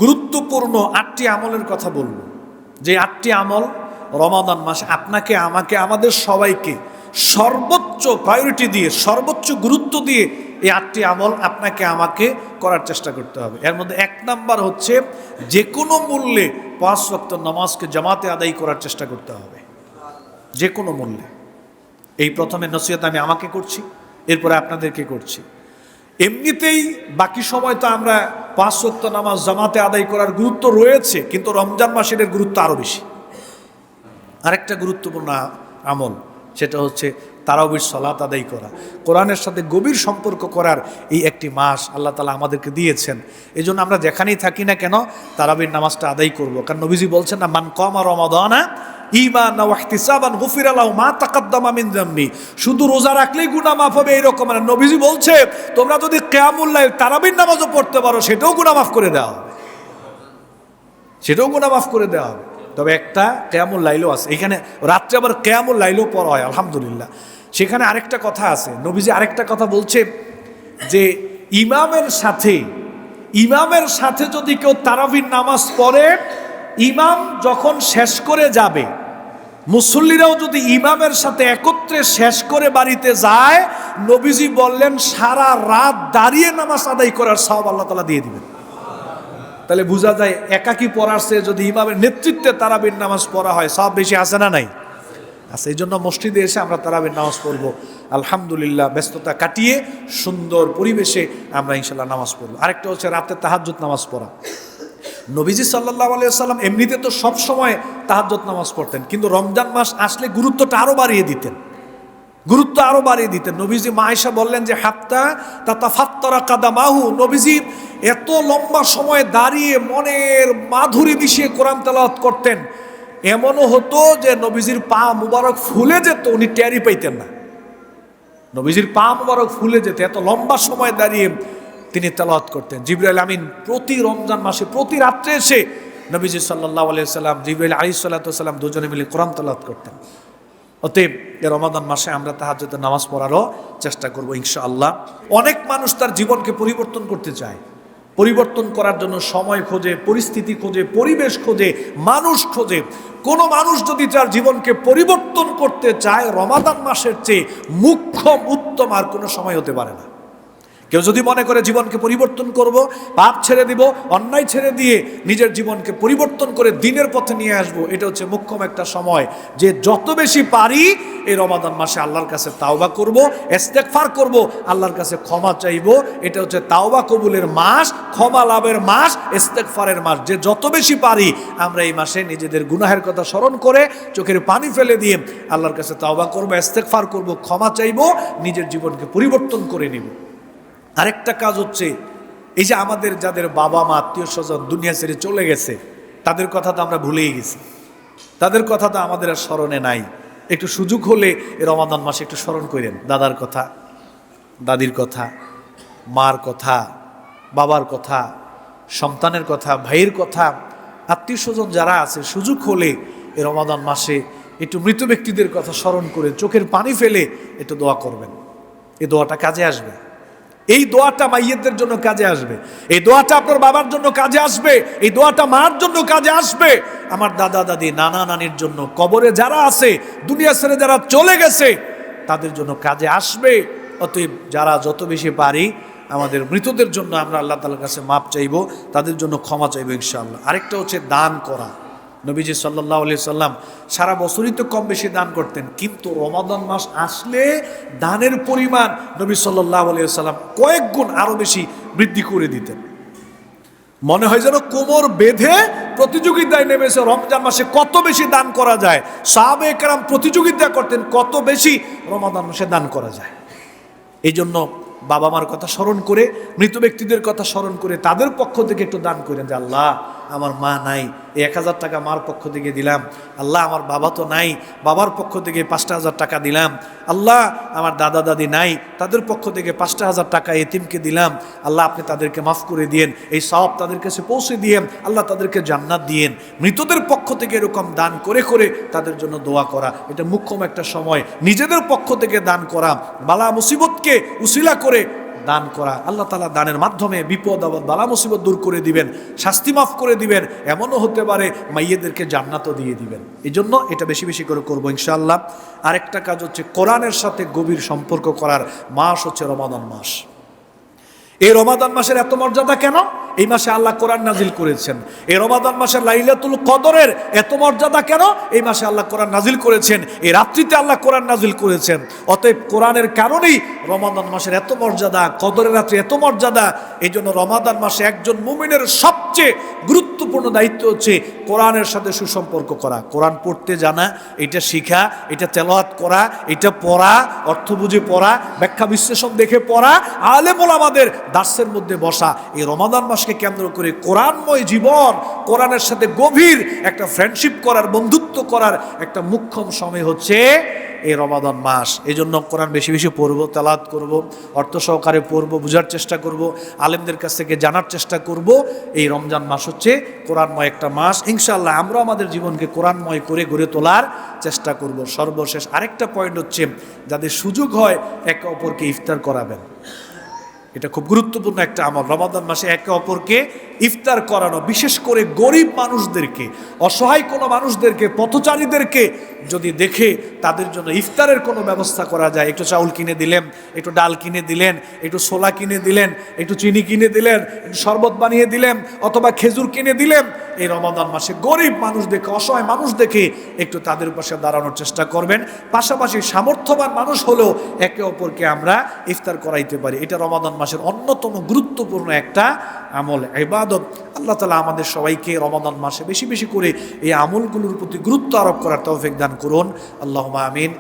গুরুত্বপূর্ণ 8টি আমলের কথা বলব, যে 8টি আমল রমাদান মাসে আপনাকে, আমাকে, আমাদের সবাইকে সর্বোচ্চ প্রায়োরিটি দিয়ে, সর্বোচ্চ গুরুত্ব দিয়ে এই 8টি আমল আপনাকে আমাকে করার চেষ্টা করতে হবে। এর মধ্যে 1 নাম্বার হচ্ছে যে কোনো মূল্যে 5 ওয়াক্ত নামাজকে জামাতে আদায় করার চেষ্টা করতে হবে, যে কোনো মূল্যে। এই প্রথমে নসিহত আমি আমাকে করছি, এরপরে আপনাদেরকে করছি। এমনিতেই বাকি সময় তো আমরা 5 ওয়াক্ত নামাজ জামাতে আদায় করার গুরুত্ব রয়েছে, কিন্তু রমজান মাসের এর গুরুত্ব আরও বেশি। আরেকটা গুরুত্বপূর্ণ আমল, সেটা হচ্ছে তারাবির সালাত আদায় করা। কোরআনের সাথে গভীর সম্পর্ক করার এই একটি মাস আল্লাহ তাআলা আমাদেরকে দিয়েছেন। এই জন্য আমরা যেখানেই থাকি না কেন তারাবির নামাজটা আদায় করব। কারণ নবীজি বলছেন না, মান কামা রমাদানা ঈমানান ওয়া ইহতিসাবান গুফিরা লাহু মা তাকাদ্দামা মিন যামবি। শুধু রোজা রাখলেই গুনাহ মাফ হবে এরকম না। নবীজি বলছে তোমরা যদি কিয়ামুল লাইল তারাবির নামাজও পড়তে পারো সেটাও গুনাহ মাফ করে দেওয়া হবে, সেটাও গুনাহ মাফ করে দেওয়া হবে। তবে একটা কিয়ামুল লাইলও আছে, এখানে রাত্রে আবার কিয়ামুল লাইলও পড়া হয় আলহামদুলিল্লাহ। সেখানে আরেকটা কথা আছে, নবীজি আরেকটা কথা বলছে যে ইমামের সাথে যদি কেউ তারাবির নামাজ পড়ে, ইমাম যখন শেষ করে যাবে, মুসল্লিরাও যদি ইমামের সাথে একত্রে শেষ করে বাড়িতে যায়, নবীজি বললেন সারা রাত দাঁড়িয়ে নামাজ আদায় করার সওয়াব আল্লাহ তাআলা দিয়ে দিবেন। তাহলে বোঝা যায় একাকী পড়ার চেয়ে যদি ইমামের নেতৃত্বে তারাবির নামাজ পড়া হয় সওয়াব বেশি আছে না নাই? আচ্ছা, এই জন্য মসজিদে এসে আমরা তারাবির নামাজ পড়বো আলহামদুলিল্লাহ। ব্যস্ততা কাটিয়ে সুন্দর পরিবেশে আমরা ইনশাল্লাহ নামাজ পড়বো। আরেকটা হচ্ছে রাতে তাহাজ্জুদ নামাজ পড়া। নবীজি সাল্লাল্লাহু আলাইহি ওয়াসাল্লাম এমনিতে তো সব সময় তাহাজ্জুদ নামাজ পড়তেন, কিন্তু রমজান মাস আসলে গুরুত্বটা আরো বাড়িয়ে দিতেন, নবীজি মা আয়েশা বললেন যে হাত্তা তাতাফাত্তারা কাদামাহু, নবীজি এত লম্বা সময় দাঁড়িয়ে মনের মাধুরী মিশিয়ে কোরআন তেলাওয়াত করতেন, এমনও হতো যে নবীজির পা মুবারক ফুলে যেত, উনি টেরই পাইতেন না। নবীজির পা মুবারক ফুলে যেত, এত লম্বা সময় দাঁড়িয়ে তিনি তেলাওয়াত করতেন। জিবরাইল আমিন প্রতি রমজান মাসে প্রতি রাত্রে এসে নবীজি সাল্লাল্লাহু আলাইহি সাল্লাম, জিবরাইল আলাইহিস সালাতু ওয়াস সালাম দুজনে মিলে কোরআন তেলাওয়াত করতেন। অতএব এই রমাদান মাসে আমরা তাহাজ্জুদের নামাজ পড়ারও চেষ্টা করব ইনশাআল্লাহ। অনেক মানুষ তার জীবনকে পরিবর্তন করতে চায়, পরিবর্তন করার জন্য সময় খোঁজে, পরিস্থিতি খোঁজে, পরিবেশ খোঁজে, মানুষ খোঁজে। কোনো মানুষ যদি তার জীবনকে পরিবর্তন করতে চায়, রমাদান মাসের চেয়ে মুখ্য উত্তম আর কোনো সময় হতে পারে না। কেউ যদি মনে করে জীবনকে পরিবর্তন করব, পাপ ছেড়ে দিব, অন্যায় ছেড়ে দিয়ে নিজের জীবনকে পরিবর্তন করে দিনের পথে নিয়ে আসব, এটা হচ্ছে মুখ্যম একটা সময়। যে যত বেশি পারি এই রমাদান মাসে আল্লাহর কাছে তাওবা করব, ইস্তেগফার করব, আল্লাহর কাছে ক্ষমা চাইব। এটা হচ্ছে তাওবা কবুলের মাস, ক্ষমা লাভের মাস, ইস্তেগফারের মাস। যে যত বেশি পারি আমরা এই মাসে নিজেদের গুনাহের কথা স্মরণ করে চোখের পানি ফেলে দিয়ে আল্লাহর কাছে তাওবা করব, ইস্তেগফার করব, ক্ষমা চাইব, নিজের জীবনকে পরিবর্তন করে নিব। আরেকটা কাজ হচ্ছে এই যে আমাদের যাদের বাবা মা আত্মীয় স্বজন দুনিয়া ছেড়ে চলে গেছে, তাদের কথা তো আমরা ভুলেই গেছি, তাদের কথা তো আমাদের আর স্মরণে নাই। একটু সুযোগ হলে এই রমাদান মাসে একটু স্মরণ করেন দাদার কথা, দাদির কথা, মার কথা, বাবার কথা, সন্তানের কথা, ভাইয়ের কথা, আত্মীয় স্বজন যারা আছে, সুযোগ হলে এই রমাদান মাসে একটু মৃত ব্যক্তিদের কথা স্মরণ করে চোখের পানি ফেলে একটু দোয়া করবেন। এই দোয়াটা কাজে আসবে, এই দোয়াটা মাইয়েতদের জন্য কাজে আসবে, এই দোয়াটা আপনার বাবার জন্য কাজে আসবে, এই দোয়াটা মার জন্য কাজে আসবে, আমার দাদা দাদি নানা নানির জন্য, কবরে যারা আছে, দুনিয়া ছেড়ে যারা চলে গেছে তাদের জন্য কাজে আসবে। অতএব যারা যত বেশি পারি আমাদের মৃতদের জন্য আমরা আল্লাহ তাআলার কাছে মাপ চাইব, তাদের জন্য ক্ষমা চাইব ইনশাআল্লাহ। আরেকটা হচ্ছে দান করা। নবীজি সাল্লাল্লাহু আলাইহি সাল্লাম সারা বছরই তো কম বেশি দান করতেন, কিন্তু রমাদান মাস আসলে দানের পরিমাণ নবী সাল্লাল্লাহু আলাইহি সাল্লাম কয়েক গুণ আরো বেশি বৃদ্ধি করে দিতেন। মনে হয় যেন কোমর বেঁধে প্রতিযোগিতায় নেমেছে রমজান মাসে কত বেশি দান করা যায়। সাহাবায়ে কেরাম প্রতিযোগিতা করতেন কত বেশি রমাদান মাসে দান করা যায়। এই জন্য বাবা মার কথা স্মরণ করে, মৃত ব্যক্তিদের কথা স্মরণ করে তাদের পক্ষ থেকে একটু দান করেন যে আল্লাহ আমার মা নাই, 1000 টাকা মার পক্ষ থেকে দিলাম। আল্লাহ আমার বাবা তো নাই, বাবার পক্ষ থেকে 5000 টাকা দিলাম। আল্লাহ আমার দাদা দাদি নাই, তাদের পক্ষ থেকে 5000 টাকা এতিমকে দিলাম। আল্লাহ আপনি তাদেরকে মাফ করে দিয়েন, এই সওয়াব তাদের কাছে পৌঁছে দিয়েন, আল্লাহ তাদেরকে জান্নাত দিয়েন। মৃতদের পক্ষ থেকে এরকম দান করে করে তাদের জন্য দোয়া করা, এটা মুখ্যম একটা সময়। নিজেদের পক্ষ থেকে দান করা, বালা মুসিবতকে উসিলা করে দান করা। আল্লাহ তাআলা দানের মাধ্যমে বিপদ আপদ বালা মুসিবত দূর করে দিবেন, শাস্তি মাফ করে দিবেন, এমনও হতে পারে মাইয়েদেরকে জান্নাতও দিয়ে দিবেন। এই জন্য এটা বেশি বেশি করে করবো ইনশাআল্লাহ। আরেকটা কাজ হচ্ছে কোরআনের সাথে গভীর সম্পর্ক করার মাস হচ্ছে রমাদান মাস। এই রমাদান মাসের এত মর্যাদা কেন? এই মাসে আল্লাহ কোরআন নাজিল করেছেন। এই রমাদান মাসের লাইলাতুল কদরের এত মর্যাদা কেন? এই মাসে আল্লাহ কোরআন নাজিল করেছেন, এই রাত্রিতে আল্লাহ কোরআন নাজিল করেছেন। অতএব কোরআনের কারণেই রমাদান মাসের এত মর্যাদা, কদরের রাত্রি এত মর্যাদা। এই জন্য রমাদান মাসে একজন মুমিনের সবচেয়ে গুরুত্বপূর্ণ দায়িত্ব হচ্ছে কোরআনের সাথে সুসম্পর্ক করা, কোরআন পড়তে জানা, এটা শিখা, এটা তেলাওয়াত করা, এটা পড়া, অর্থ বুঝে পড়া, ব্যাখ্যা বিশ্লেষণ দেখে পড়া, আলেম ওলামাদের দার্সের মধ্যে বসা। এই রমাদান মাসকে কেন্দ্র করে কোরআনময় জীবন, কোরআনের সাথে গভীর একটা ফ্রেন্ডশিপ করার, বন্ধুত্ব করার একটা মুখ্যম সময় হচ্ছে এই রমাদান মাস। এই জন্য কোরআন বেশি বেশি পড়বো, তেলাওয়াত করব, অর্থ সহকারে পড়বো, বোঝার চেষ্টা করব, আলেমদের কাছ থেকে জানার চেষ্টা করব। এই রমজান মাস হচ্ছে কোরআনময় একটা মাস। ইনশাআল্লাহ আমরা আমাদের জীবনকে কোরআনময় করে গড়ে তোলার চেষ্টা করব। সর্বশেষ আরেকটা পয়েন্ট হচ্ছে, যাদের সুযোগ হয় একে অপরকে ইফতার করাবেন। এটা খুব গুরুত্বপূর্ণ একটা আমল, রমাদান মাসে একে অপরকে ইফতার করানো, বিশেষ করে গরিব মানুষদেরকে, অসহায় কোনো মানুষদেরকে, পথচারীদেরকে যদি দেখে তাদের জন্য ইফতারের কোনো ব্যবস্থা করা যায়, একটু চাউল কিনে দিলেন, একটু ডাল কিনে দিলেন, একটু ছোলা কিনে দিলেন, একটু চিনি কিনে দিলেন, একটু শরবত বানিয়ে দিলেন, অথবা খেজুর কিনে দিলেন। এই রমাদান মাসে গরিব মানুষ দেখে, অসহায় মানুষ দেখে একটু তাদের পাশে দাঁড়ানোর চেষ্টা করবেন। পাশাপাশি সামর্থ্যবান মানুষ হলেও একে অপরকে আমরা ইফতার করাইতে পারি। এটা রমাদান মাসের অন্যতম গুরুত্বপূর্ণ একটা আমল, ইবাদত। আল্লাহ তাআলা আমাদের সবাইকে রমাদান মাসে বেশি বেশি করে এই আমলগুলোর প্রতি গুরুত্ব আরোপ করার তৌফিক দান করুন। আল্লাহুম্মা আমিন।